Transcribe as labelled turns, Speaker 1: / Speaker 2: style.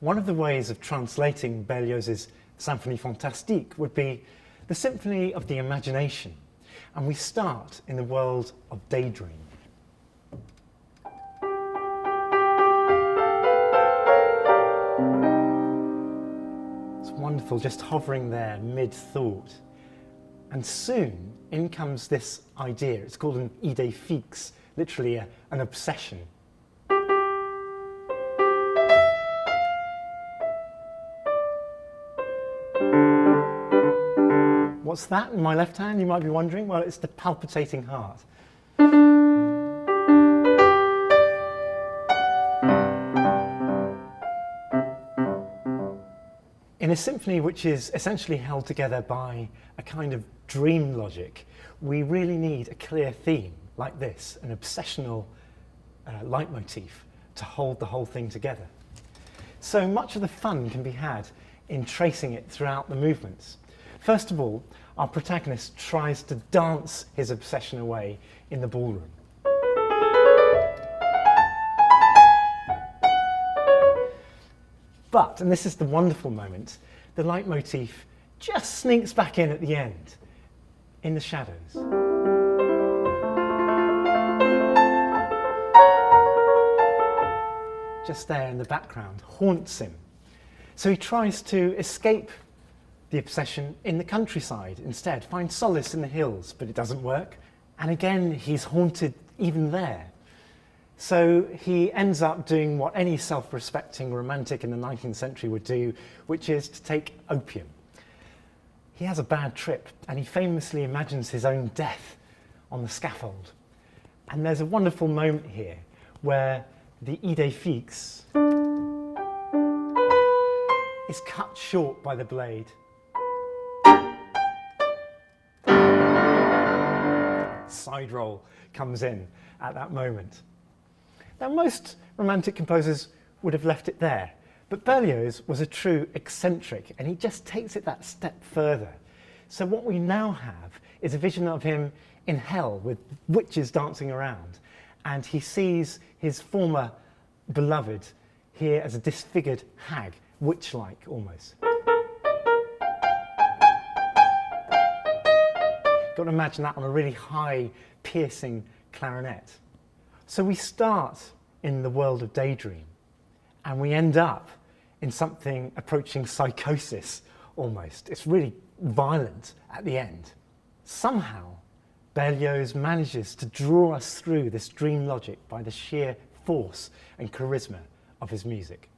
Speaker 1: One of the ways of translating Berlioz's Symphonie Fantastique would be the symphony of the imagination, and we start in the world of daydream. It's wonderful, just hovering there mid-thought. And soon in comes this idea. It's called an idée fixe, literally an obsession. What's that in my left hand, you might be wondering? Well, it's the palpitating heart. In a symphony which is essentially held together by a kind of dream logic, we really need a clear theme like this, an obsessional leitmotif to hold the whole thing together. So much of the fun can be had in tracing it throughout the movements. First of all, our protagonist tries to dance his obsession away in the ballroom. But, and this is the wonderful moment, the leitmotif just sneaks back in at the end, in the shadows. Just there in the background, haunts him. So he tries to escape the obsession in the countryside instead, find solace in the hills, but it doesn't work. And again, he's haunted even there. So he ends up doing what any self-respecting romantic in the 19th century would do, which is to take opium. He has a bad trip, and he famously imagines his own death on the scaffold. And there's a wonderful moment here where the idée fixe is cut short by the blade. Side roll comes in at that moment. Now, most romantic composers would have left it there, but Berlioz was a true eccentric, and he just takes it that step further. So what we now have is a vision of him in hell with witches dancing around, and he sees his former beloved here as a disfigured hag, witch-like almost. Got to imagine that on a really high, piercing clarinet. So we start in the world of daydream, and we end up in something approaching psychosis almost. It's really violent at the end. Somehow, Berlioz manages to draw us through this dream logic by the sheer force and charisma of his music.